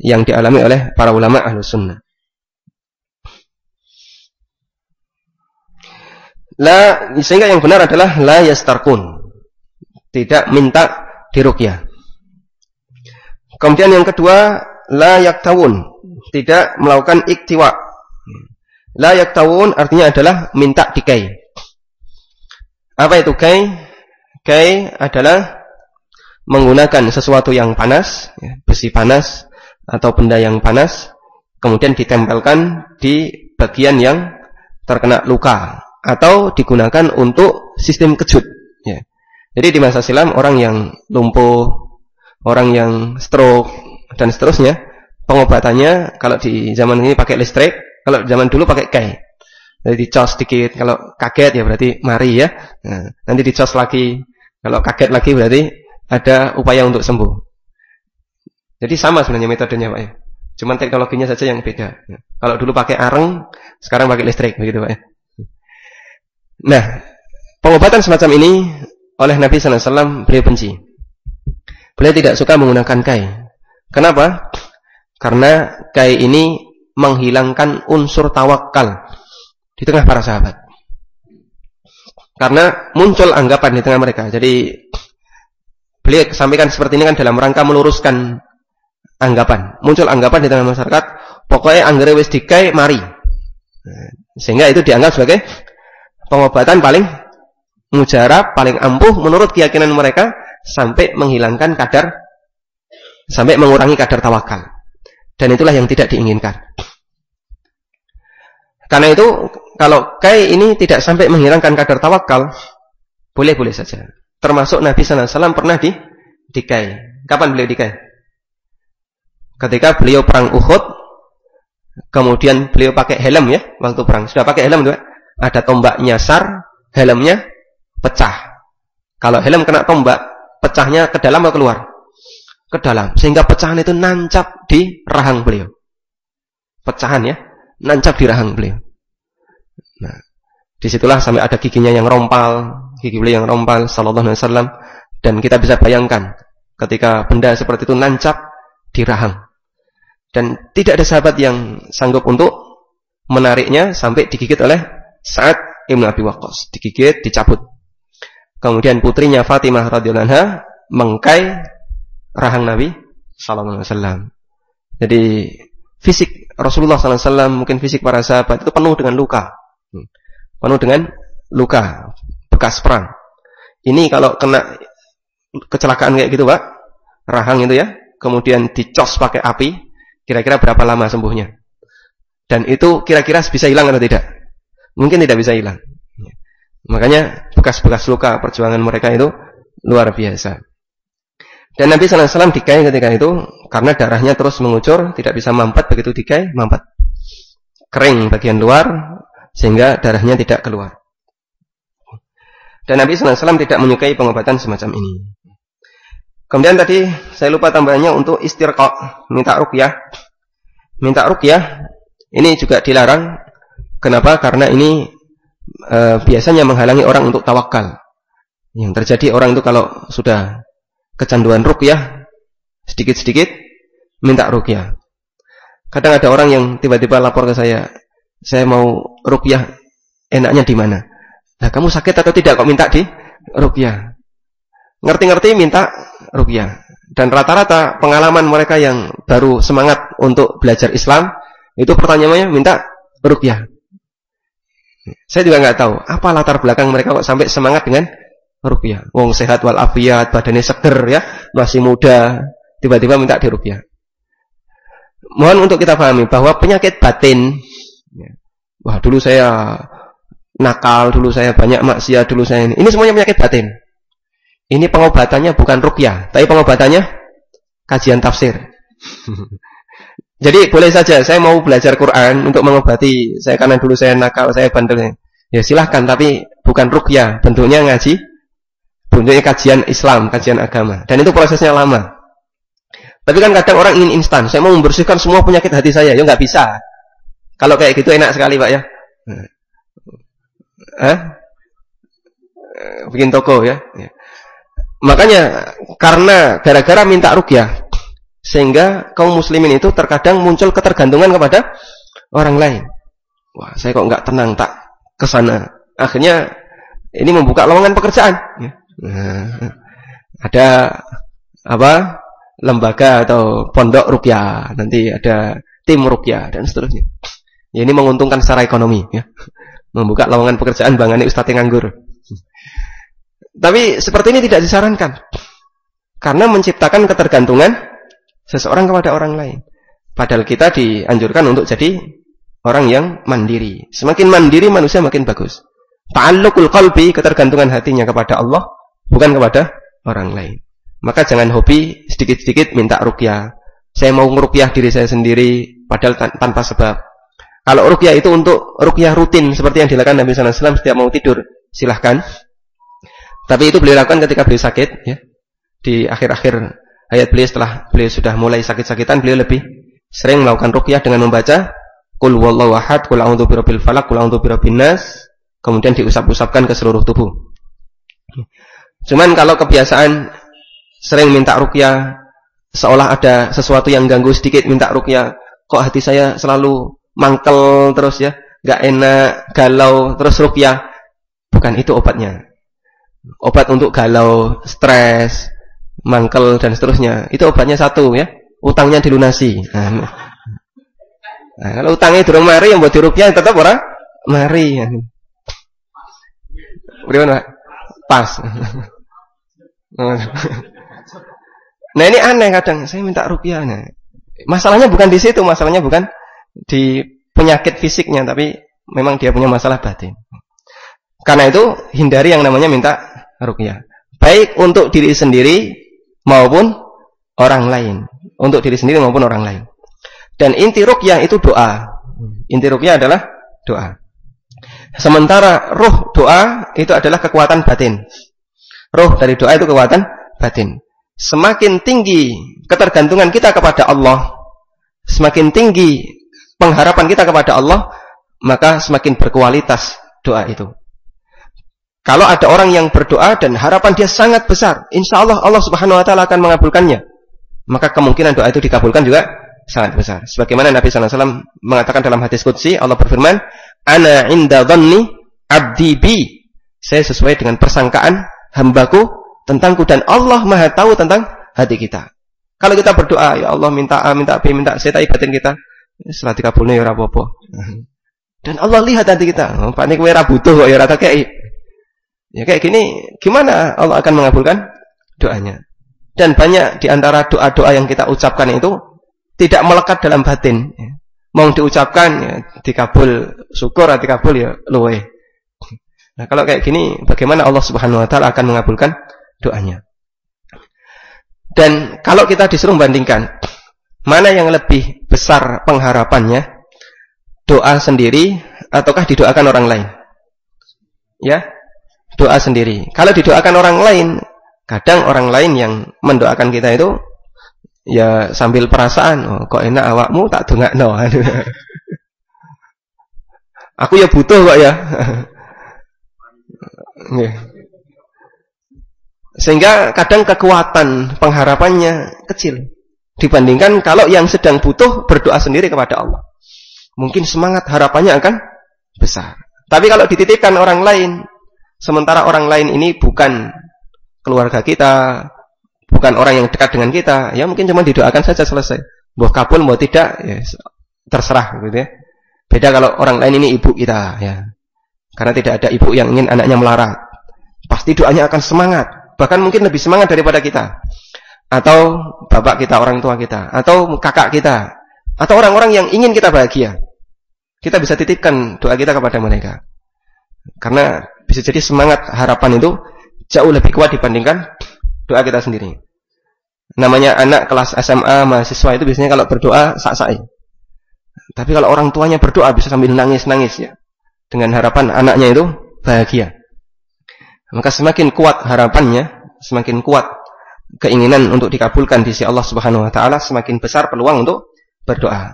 yang dialami oleh para ulama Ahlussunnah. Sehingga yang benar adalah la yastarqun, tidak minta diruqyah. Kemudian yang kedua, la yaktawun, tidak melakukan iktiwa. La yaktawun artinya adalah minta dikai. Apa itu kai? Kai adalah menggunakan sesuatu yang panas, besi panas atau benda yang panas, kemudian ditempelkan di bagian yang terkena luka, atau digunakan untuk sistem kejut. Ya. Jadi di masa silam orang yang lumpuh, orang yang stroke dan seterusnya, pengobatannya kalau di zaman ini pakai listrik, kalau zaman dulu pakai kai. Jadi dicos sedikit, kalau kaget ya berarti mari ya. Nah, nanti dicos lagi, kalau kaget lagi berarti ada upaya untuk sembuh. Jadi sama sebenarnya metodenya Pak ya. Cuman teknologinya saja yang beda. Kalau dulu pakai areng, sekarang pakai listrik begitu Pak ya. Nah, pengobatan semacam ini oleh Nabi sallallahu alaihi wasallam beliau benci. Beliau tidak suka menggunakan kai. Kenapa? Karena kai ini menghilangkan unsur tawakal di tengah para sahabat. Karena muncul anggapan di tengah mereka. Jadi beliau sampaikan seperti ini kan dalam rangka meluruskan anggapan. Muncul anggapan di tengah masyarakat, pokoknya anggere wis dikai mari. Sehingga itu dianggap sebagai pengobatan paling mujarab, paling ampuh menurut keyakinan mereka, sampai menghilangkan sampai mengurangi kadar tawakal. Dan itulah yang tidak diinginkan. Karena itu, kalau kai ini tidak sampai menghilangkan kadar tawakal, boleh-boleh saja. Termasuk Nabi sallallahu alaihi wasallam pernah dikai. Kapan beliau dikai? Ketika beliau perang Uhud, kemudian beliau pakai helm ya, waktu perang. Sudah pakai helm tuh, ada tombak nyasar, helmnya pecah. Kalau helm kena tombak, pecahnya ke dalam atau keluar? Ke dalam. Sehingga pecahan itu nancap di rahang beliau. Pecahan ya, nancap di rahang beliau. Nah, disitulah sampai ada giginya yang rompal, gigi beliau yang rompal, sallallahu alaihi wasallam. Dan kita bisa bayangkan, ketika benda seperti itu nancap di rahang. Dan tidak ada sahabat yang sanggup untuk menariknya sampai digigit oleh Sa'ad Ibn Abi Waqqas. Digigit, dicabut. Kemudian putrinya Fatimah radhiyallahu anha mengkai rahang Nabi sallallahu alaihi wasallam. Jadi fisik Rasulullah sallallahu alaihi wasallam, mungkin fisik para sahabat itu penuh dengan luka. Penuh dengan luka, bekas perang. Ini kalau kena kecelakaan kayak gitu, Pak, rahang itu ya, kemudian dicos pakai api, kira-kira berapa lama sembuhnya? Dan itu kira-kira bisa hilang atau tidak? Mungkin tidak bisa hilang. Makanya bekas-bekas luka perjuangan mereka itu luar biasa. Dan Nabi sallallahu alaihi wasallam dikai ketika itu karena darahnya terus mengucur, tidak bisa mampat, begitu dikai mampat. Kering bagian luar sehingga darahnya tidak keluar. Dan Nabi sallallahu alaihi wasallam tidak menyukai pengobatan semacam ini. Kemudian tadi saya lupa tambahannya untuk istirqa, minta ruqyah. Minta ruqyah ini juga dilarang. Kenapa? Karena ini biasanya menghalangi orang untuk tawakal. Yang terjadi orang itu kalau sudah kecanduan ruqyah, sedikit-sedikit minta ruqyah. Kadang ada orang yang tiba-tiba lapor ke saya mau ruqyah, enaknya di mana? Nah, kamu sakit atau tidak kok minta di ruqyah? Ngerti-ngerti minta ruqyah. Dan rata-rata pengalaman mereka yang baru semangat untuk belajar Islam, itu pertanyaannya minta ruqyah. Saya juga nggak tahu apa latar belakang mereka kok sampai semangat dengan ruqyah. Wong sehat walafiat, badannya seger ya, masih muda, tiba-tiba minta di ruqyah. Mohon untuk kita pahami bahwa penyakit batin, wah dulu saya nakal, dulu saya banyak maksiat, dulu saya ini semuanya penyakit batin. Ini pengobatannya bukan ruqyah, tapi pengobatannya kajian tafsir. Jadi boleh saja saya mau belajar Quran untuk mengobati saya karena dulu saya nakal, saya bandel. Ya silahkan, tapi bukan ruqyah, bentuknya ngaji, bentuknya kajian Islam, kajian agama. Dan itu prosesnya lama. Tapi kan kadang orang ingin instan, saya mau membersihkan semua penyakit hati saya, ya nggak bisa. Kalau kayak gitu enak sekali Pak ya. Bikin toko ya. Makanya karena gara-gara minta ruqyah, sehingga kaum muslimin itu terkadang muncul ketergantungan kepada orang lain. Wah, saya kok nggak tenang tak ke sana. Akhirnya ini membuka lowongan pekerjaan. Ada apa? Lembaga atau pondok ruqyah, nanti ada tim ruqyah dan seterusnya. Ya, ini menguntungkan secara ekonomi ya. Membuka lowongan pekerjaan bangane ustadz yang nganggur. Tapi seperti ini tidak disarankan. Karena menciptakan ketergantungan seseorang kepada orang lain. Padahal kita dianjurkan untuk jadi orang yang mandiri. Semakin mandiri manusia makin bagus. Ta'alluqul qalbi, ketergantungan hatinya kepada Allah, bukan kepada orang lain. Maka jangan hobi sedikit-sedikit minta ruqyah. Saya mau ngeruqyah diri saya sendiri padahal tanpa sebab. Kalau ruqyah itu untuk ruqyah rutin seperti yang dilakukan Nabi sallallahu alaihi wasallam setiap mau tidur, silahkan. Tapi itu beliau lakukan ketika beliau sakit ya. Di akhir-akhir hayat beliau, setelah beliau sudah mulai sakit-sakitan, beliau lebih sering melakukan ruqyah dengan membaca Qul huwallahu ahad, Qul a'udzu birabbil falaq, Qul a'udzu birabbin nas, kemudian diusap-usapkan ke seluruh tubuh. Cuman kalau kebiasaan sering minta ruqyah, seolah ada sesuatu yang ganggu sedikit minta ruqyah, kok hati saya selalu mangkel terus ya, enggak enak, galau, terus ruqyah. Bukan itu obatnya. Obat untuk galau, stres, mangkel dan seterusnya, itu obatnya satu ya, utangnya dilunasi. Nah, kalau utangnya durung mari yang buat diruqyah tetap ora mari. Bagaimana? Pas. Nah ini aneh kadang saya minta ruqyah. Nah, masalahnya bukan di situ, masalahnya bukan di penyakit fisiknya, tapi memang dia punya masalah batin. Karena itu hindari yang namanya minta ruqyah, baik untuk diri sendiri maupun orang lain, untuk diri sendiri maupun orang lain. Dan inti ruqyah itu doa. Inti ruqyah adalah doa. Sementara ruh doa itu adalah kekuatan batin. Ruh dari doa itu kekuatan batin. Semakin tinggi ketergantungan kita kepada Allah, semakin tinggi pengharapan kita kepada Allah, maka semakin berkualitas doa itu. Kalau ada orang yang berdoa dan harapan dia sangat besar, insya Allah Allah Subhanahu Wa Taala akan mengabulkannya, maka kemungkinan doa itu dikabulkan juga sangat besar. Sebagaimana Nabi Sallallahu Alaihi Wasallam mengatakan dalam hadis qudsi, Allah berfirman, Ana inda dhanni abdi bi. Saya sesuai dengan persangkaan hambaku tentangku, dan Allah Maha tahu tentang hati kita. Kalau kita berdoa, ya Allah minta A, minta B, minta C, tapi batin kita setelah dikabulnya ya ora apa-apa. Dan Allah lihat hati kita. Pak nek kowe ora butuh kok ya ora kakek. Ya kayak gini, gimana Allah akan mengabulkan doanya? Dan banyak di antara doa-doa yang kita ucapkan itu tidak melekat dalam batin. Mau diucapkan ya dikabul, syukur atau dikabul ya luweh. Nah, kalau kayak gini bagaimana Allah Subhanahu Wa Taala akan mengabulkan doanya? Dan kalau kita disuruh bandingkan mana yang lebih besar pengharapannya, doa sendiri ataukah didoakan orang lain? Ya, doa sendiri. Kalau didoakan orang lain, kadang orang lain yang mendoakan kita itu ya sambil perasaan, oh, kok enak awakmu tak dongakno. Aku ya butuh kok ya. Sehingga kadang kekuatan pengharapannya kecil. Dibandingkan kalau yang sedang butuh berdoa sendiri kepada Allah. Mungkin semangat harapannya akan besar. Tapi kalau dititipkan orang lain, sementara orang lain ini bukan keluarga kita, bukan orang yang dekat dengan kita, ya mungkin cuma didoakan saja selesai. Mau kabul mau tidak, ya terserah gitu ya. Beda kalau orang lain ini ibu kita, ya. Karena tidak ada ibu yang ingin anaknya melarat. Pasti doanya akan semangat, bahkan mungkin lebih semangat daripada kita. Atau bapak kita, orang tua kita, atau kakak kita, atau orang-orang yang ingin kita bahagia. Kita bisa titipkan doa kita kepada mereka. Karena bisa jadi semangat harapan itu jauh lebih kuat dibandingkan doa kita sendiri. Namanya anak kelas SMA, mahasiswa itu biasanya kalau berdoa sak-sak. Tapi kalau orang tuanya berdoa bisa sambil nangis-nangis ya. Dengan harapan anaknya itu bahagia. Maka semakin kuat harapannya, semakin kuat keinginan untuk dikabulkan di sisi Allah Subhanahu wa taala, semakin besar peluang untuk berdoa.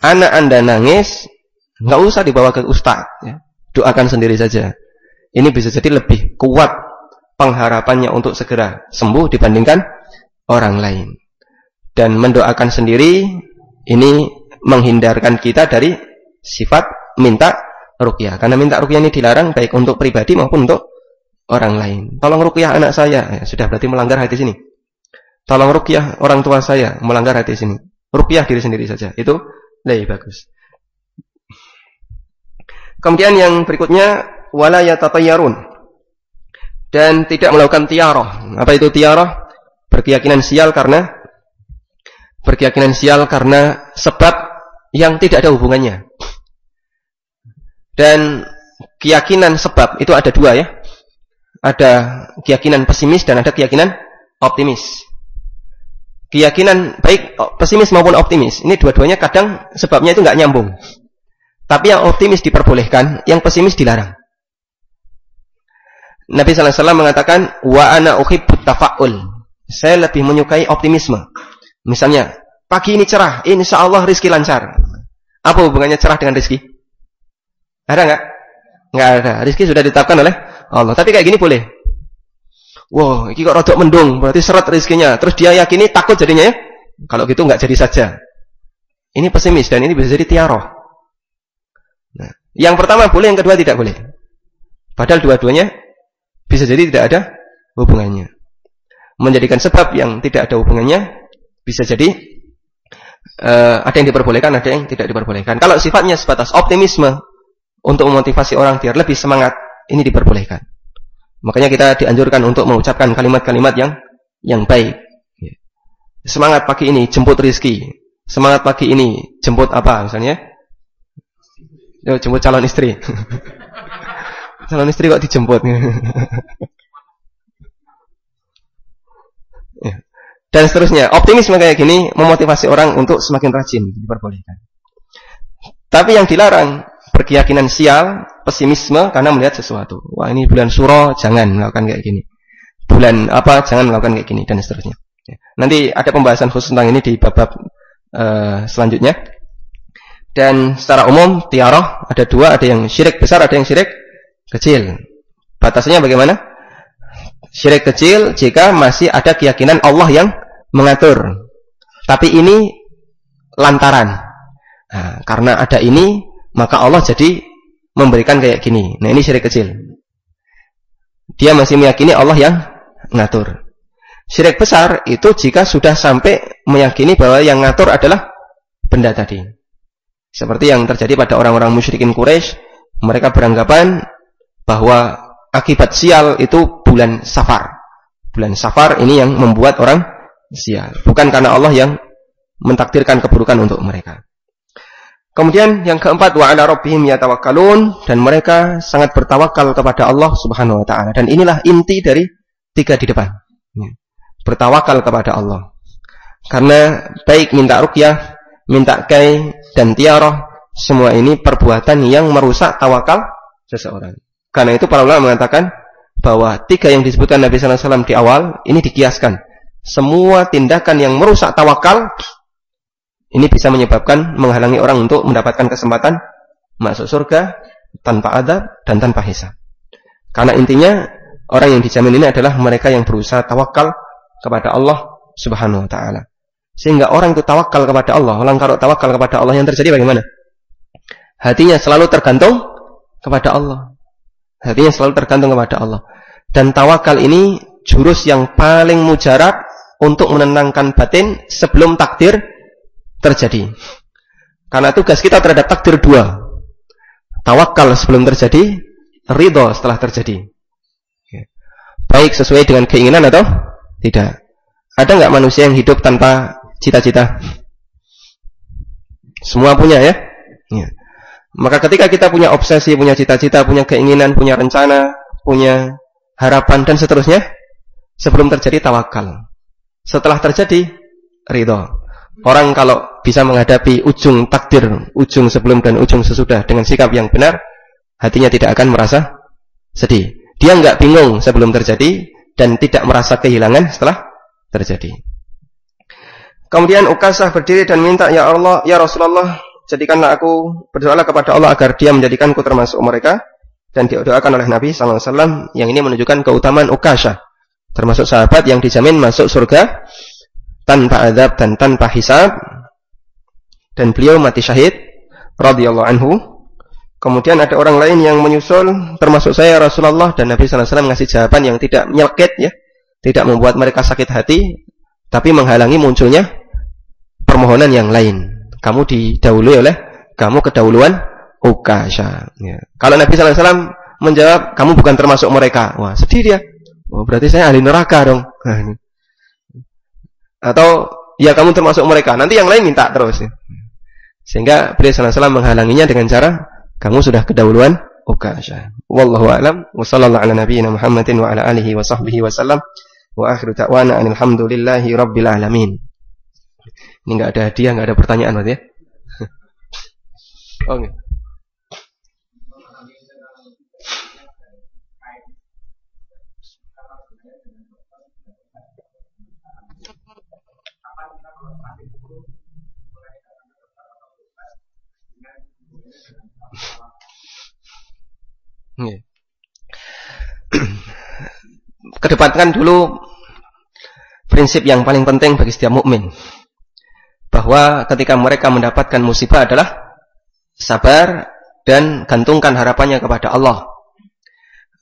Anak Anda nangis, enggak usah dibawa ke ustaz ya. Doakan sendiri saja. Ini bisa jadi lebih kuat pengharapannya untuk segera sembuh dibandingkan orang lain. Dan mendoakan sendiri ini menghindarkan kita dari sifat minta ruqyah. Karena minta ruqyah ini dilarang baik untuk pribadi maupun untuk orang lain. Tolong ruqyah anak saya, ya, sudah berarti melanggar hadis ini. Tolong ruqyah orang tua saya, melanggar hadis ini. Ruqyah diri sendiri saja, itu lebih bagus. Kemudian yang berikutnya wala yatatayyarun, dan tidak melakukan tiarah. Apa itu tiarah? Berkeyakinan sial karena sebab yang tidak ada hubungannya. Dan keyakinan sebab itu ada dua ya. Ada keyakinan pesimis dan ada keyakinan optimis. Keyakinan baik pesimis maupun optimis, ini dua-duanya kadang sebabnya itu nggak nyambung. Tapi yang optimis diperbolehkan, yang pesimis dilarang. Nabi sallallahu alaihi wasallam mengatakan, wa ana uhibbut tafa'ul. Saya lebih menyukai optimisme. Misalnya, pagi ini cerah, insyaallah rezeki lancar. Apa hubungannya cerah dengan rezeki? Ada enggak? Enggak ada. Rezeki sudah ditetapkan oleh Allah. Tapi kayak gini boleh. Wow, ini kok rodok mendung, berarti seret rezekinya. Terus dia yakini takut jadinya ya. Kalau gitu enggak jadi saja. Ini pesimis dan ini bisa jadi tiaroh. Nah, yang pertama boleh, yang kedua tidak boleh. Padahal dua-duanya bisa jadi tidak ada hubungannya. Menjadikan sebab yang tidak ada hubungannya bisa jadi ada yang diperbolehkan, ada yang tidak diperbolehkan. Kalau sifatnya sebatas optimisme untuk memotivasi orang biar lebih semangat, ini diperbolehkan. Makanya kita dianjurkan untuk mengucapkan kalimat-kalimat yang baik. Semangat pagi ini jemput rezeki. Semangat pagi ini jemput apa misalnya? Jemput calon istri. Calon istri kok dijemput. Dan seterusnya. Optimisme kayak gini memotivasi orang untuk semakin rajin, diperbolehkan. Tapi yang dilarang berkeyakinan sial, pesimisme karena melihat sesuatu. Wah, ini bulan Suro, jangan melakukan kayak gini. Bulan apa, jangan melakukan kayak gini, dan seterusnya. Nanti ada pembahasan khusus tentang ini di bab selanjutnya. Dan secara umum tiarah ada dua, ada yang syirik besar, ada yang syirik kecil. Batasannya bagaimana? Syirik kecil jika masih ada keyakinan Allah yang mengatur. Tapi ini lantaran. Nah, karena ada ini, maka Allah jadi memberikan kayak gini. Nah, ini syirik kecil. Dia masih meyakini Allah yang ngatur. Syirik besar itu jika sudah sampai meyakini bahwa yang ngatur adalah benda tadi. Seperti yang terjadi pada orang-orang musyrikin Quraisy, mereka beranggapan bahwa akibat sial itu bulan Safar. Bulan Safar ini yang membuat orang sial, bukan karena Allah yang mentakdirkan keburukan untuk mereka. Kemudian yang keempat, wa 'ala rabbihim yatawakkalun, dan mereka sangat bertawakal kepada Allah Subhanahu wa taala. Dan inilah inti dari tiga di depan. Bertawakal kepada Allah. Karena baik minta ruqyah, minta kai dan tiarah, semua ini perbuatan yang merusak tawakal seseorang. Karena itu para ulama mengatakan bahwa tiga yang disebutkan Nabi sallallahu alaihi wasallam di awal ini dikiaskan. Semua tindakan yang merusak tawakal ini bisa menyebabkan menghalangi orang untuk mendapatkan kesempatan masuk surga tanpa adab dan tanpa hisab. Karena intinya orang yang dijamin ini adalah mereka yang berusaha tawakal kepada Allah Subhanahu wa taala. Sehingga orang itu tawakal kepada Allah. Orang kalau tawakal kepada Allah, yang terjadi bagaimana? Hatinya selalu tergantung kepada Allah. Hatinya selalu tergantung kepada Allah. Dan tawakal ini jurus yang paling mujarab untuk menenangkan batin sebelum takdir terjadi. Karena tugas kita terhadap takdir dua. Tawakal sebelum terjadi, ridho setelah terjadi. Baik sesuai dengan keinginan atau tidak. Ada nggak manusia yang hidup tanpa cita-cita? Semua punya ya? Ya. Maka ketika kita punya obsesi, punya cita-cita, punya keinginan, punya rencana, punya harapan dan seterusnya, sebelum terjadi tawakal. Setelah terjadi ridho. Orang kalau bisa menghadapi ujung takdir, ujung sebelum dan ujung sesudah dengan sikap yang benar, hatinya tidak akan merasa sedih. Dia nggak bingung sebelum terjadi dan tidak merasa kehilangan setelah terjadi. Kemudian Ukasah berdiri dan minta, ya Allah, ya Rasulullah, jadikanlah aku, berdoalah kepada Allah agar dia menjadikanku termasuk mereka. Dan didoakan oleh Nabi SAW, yang ini menunjukkan keutamaan Ukasah, termasuk sahabat yang dijamin masuk surga tanpa azab dan tanpa hisab. Dan beliau mati syahid radhiyallahu anhu. Kemudian ada orang lain yang menyusul, termasuk saya Rasulullah, dan Nabi SAW ngasih jawaban yang tidak menyelkit ya, tidak membuat mereka sakit hati, tapi menghalangi munculnya permohonan yang lain. Kamu didahului oleh, kamu kedahuluan Ukasha. Ya. Kalau Nabi SAW menjawab, kamu bukan termasuk mereka. Wah, sedih dia. Oh, berarti saya ahli neraka dong. Atau, ya kamu termasuk mereka. Nanti yang lain minta terus. Ya. Sehingga beliau SAW menghalanginya dengan cara, kamu sudah kedahuluan Ukasha. Wallahu a'lam. Wa sallallahu ala nabiyyina Muhammadin wa ala alihi wa sahbihi wa sallam. Wa akhiru ta'wana alhamdulillahi rabbil alamin. Ini enggak ada hadiah, enggak ada pertanyaan berarti ya. Oke. Kedepankan dulu prinsip yang paling penting bagi setiap mukmin, bahwa ketika mereka mendapatkan musibah adalah sabar dan gantungkan harapannya kepada Allah.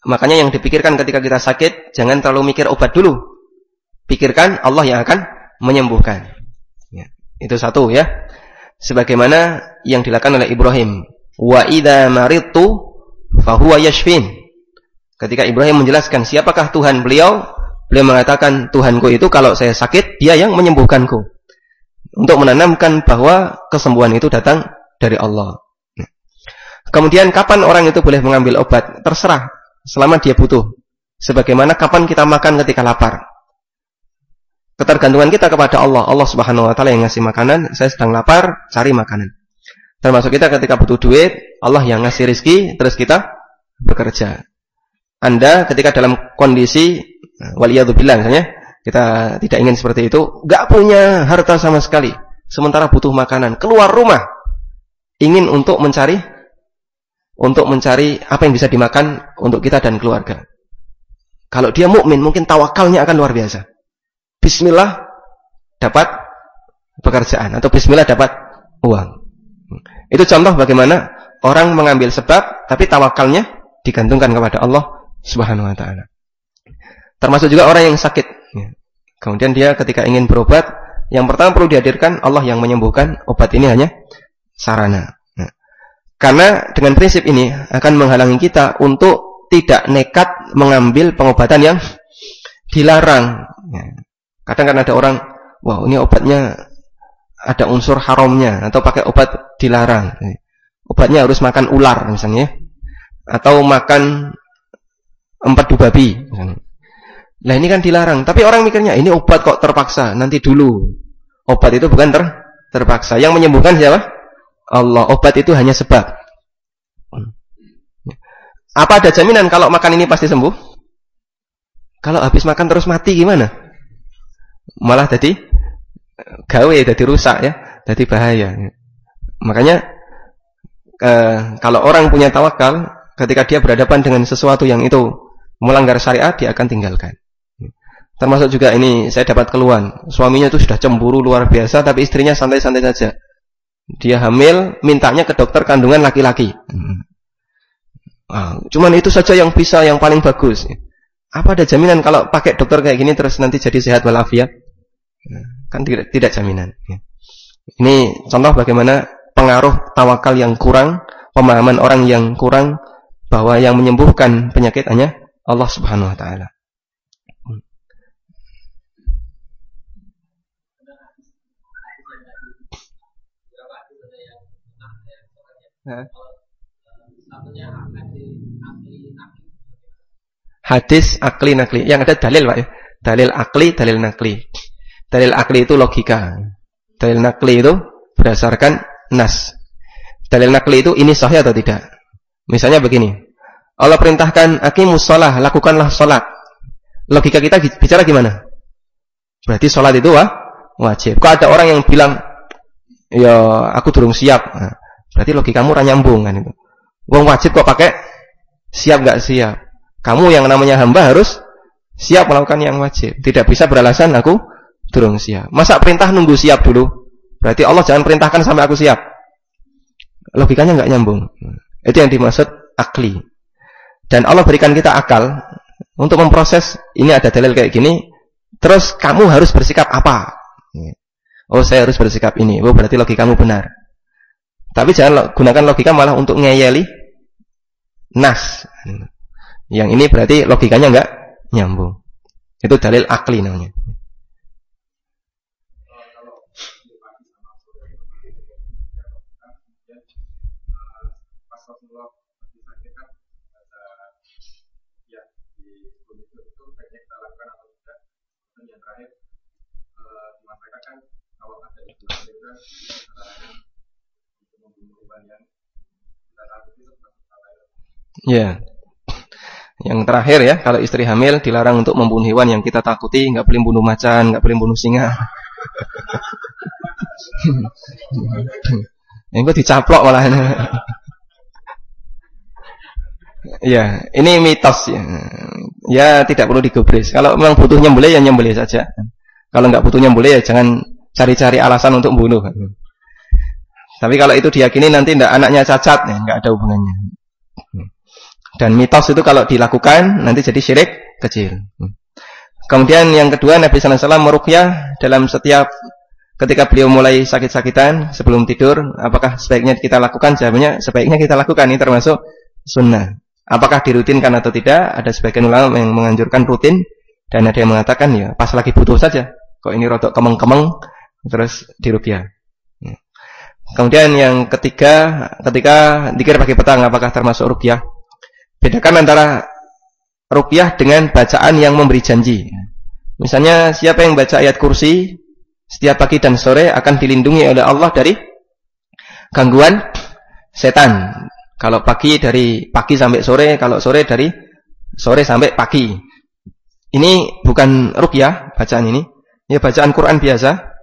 Makanya yang dipikirkan ketika kita sakit, jangan terlalu mikir obat dulu, pikirkan Allah yang akan menyembuhkan ya. Itu satu ya, sebagaimana yang dilakukan oleh Ibrahim, wa idza maridtu fahuwa yashfin. Ketika Ibrahim menjelaskan siapakah Tuhan beliau mengatakan, Tuhanku itu kalau saya sakit, dia yang menyembuhkanku. Untuk menanamkan bahwa kesembuhan itu datang dari Allah. Kemudian kapan orang itu boleh mengambil obat? Terserah, selama dia butuh. Sebagaimana kapan kita makan ketika lapar. Ketergantungan kita kepada Allah. Allah Subhanahu wa taala yang ngasih makanan, saya sedang lapar, cari makanan. Termasuk kita ketika butuh duit, Allah yang ngasih rezeki, terus kita bekerja. Anda ketika dalam kondisi waliyadzubillah misalnya, kita tidak ingin seperti itu, gak punya harta sama sekali, sementara butuh makanan, keluar rumah ingin untuk mencari apa yang bisa dimakan untuk kita dan keluarga. Kalau dia mukmin, mungkin tawakalnya akan luar biasa. Bismillah dapat pekerjaan, atau bismillah dapat uang. Itu contoh bagaimana orang mengambil sebab tapi tawakalnya digantungkan kepada Allah Subhanahu wa ta'ala. Termasuk juga orang yang sakit. Kemudian dia ketika ingin berobat, yang pertama perlu dihadirkan Allah yang menyembuhkan, obat ini hanya sarana. Karena dengan prinsip ini akan menghalangi kita untuk tidak nekat mengambil pengobatan yang dilarang. Kadang kan ada orang, wah ini obatnya ada unsur haramnya, atau pakai obat dilarang. Obatnya harus makan ular misalnya, atau makan empedu babi. Nah ini kan dilarang, tapi orang mikirnya ini obat kok terpaksa, nanti dulu. Obat itu bukan terpaksa. Yang menyembuhkan siapa? Allah. Obat itu hanya sebab. Apa ada jaminan kalau makan ini pasti sembuh? Kalau habis makan terus mati gimana? Malah jadi gawe, jadi rusak ya, jadi bahaya. Makanya kalau orang punya tawakal, ketika dia berhadapan dengan sesuatu yang itu melanggar syariat, dia akan tinggalkan. Termasuk juga ini saya dapat keluhan, suaminya itu sudah cemburu luar biasa, tapi istrinya santai-santai saja. Dia hamil, mintanya ke dokter kandungan laki-laki. Cuman itu saja yang bisa, yang paling bagus. Apa ada jaminan kalau pakai dokter kayak gini terus nanti jadi sehat walafiat? Kan tidak jaminan. Ini contoh bagaimana pengaruh tawakal yang kurang, pemahaman orang yang kurang, bahwa yang menyembuhkan penyakit hanya Allah Subhanahu wa taala. Hadis akli nakli. Yang ada dalil, Pak ya. Dalil akli, dalil nakli. Dalil akli itu logika. Dalil nakli itu berdasarkan nas. Dalil nakli itu ini sahih atau tidak. Misalnya begini. Allah perintahkan aqimus shalah, lakukanlah salat. Logika kita bicara gimana? Berarti salat itu wajib. Kok ada orang yang bilang, ya aku durung siap. Berarti logikamu ora nyambung kan itu. Wong wajib kok pakai siap enggak siap. Kamu yang namanya hamba harus siap melakukan yang wajib. Tidak bisa beralasan aku durung siap. Masa perintah nunggu siap dulu? Berarti Allah jangan perintahkan sampai aku siap. Logikanya enggak nyambung. Itu yang dimaksud akli. Dan Allah berikan kita akal untuk memproses, ini ada dalil kayak gini, terus kamu harus bersikap apa? Oh, saya harus bersikap ini. Oh, berarti logikamu benar. Tapi jangan gunakan logika malah untuk ngeyeli nas. Yang ini berarti logikanya enggak nyambung. Itu dalil akli namanya. Ya. Yang terakhir ya, kalau istri hamil dilarang untuk membunuh hewan yang kita takuti, nggak boleh bunuh macan, nggak boleh bunuh singa. Yang dicaplok malah. Ya, ini mitos ya. Ya tidak perlu digubris. Kalau memang butuh nyembelih ya nyembelih saja. Kalau nggak butuh nyembelih ya jangan cari-cari alasan untuk bunuh. Tapi kalau itu diyakini nanti anaknya cacat, ya nggak ada hubungannya. Dan mitos itu kalau dilakukan nanti jadi syirik kecil. Kemudian yang kedua, Nabi sallallahu alaihi wasallam meruqyah dalam setiap ketika beliau mulai sakit-sakitan sebelum tidur. Apakah sebaiknya kita lakukan? Jawabannya sebaiknya kita lakukan. Ini termasuk sunnah. Apakah dirutinkan atau tidak? Ada sebagian ulama yang menganjurkan rutin, dan ada yang mengatakan ya pas lagi butuh saja. Kok ini rodok kemeng-kemeng terus diruqyah. Kemudian yang ketiga, ketika zikir pagi petang apakah termasuk ruqyah? Bedakan antara ruqyah dengan bacaan yang memberi janji. Misalnya siapa yang baca ayat kursi setiap pagi dan sore akan dilindungi oleh Allah dari gangguan setan. Kalau pagi dari pagi sampai sore, kalau sore dari sore sampai pagi. Ini bukan ruqyah bacaan ini. Ya bacaan Quran biasa,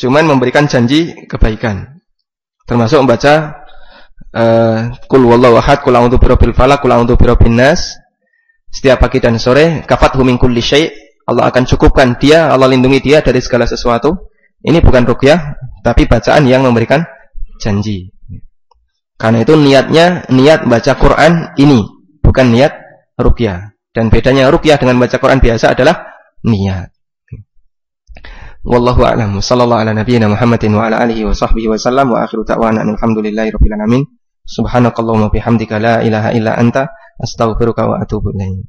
cuman memberikan janji kebaikan. Termasuk membaca Qul wallahu ahad, qul a'udzu birabbil falaq, qul a'udzu birabbin nas. Setiap pagi dan sore, kafathu min kulli syai'. Allah akan cukupkan dia, Allah lindungi dia dari segala sesuatu. Ini bukan ruqyah, tapi bacaan yang memberikan janji. Karena itu niatnya niat baca Quran ini, bukan niat ruqyah. Dan bedanya ruqyah dengan baca Quran biasa adalah niat. Wallahu a'lam. Sallallahu ala nabiyyina Muhammadin wa ala alihi wa sahbihi wa sallam, wa akhiru da'wana alhamdulillahi rabbil alamin. Subhanakallahumma bihamdika la ilaha illa anta astaghfiruka wa atubu ilaik.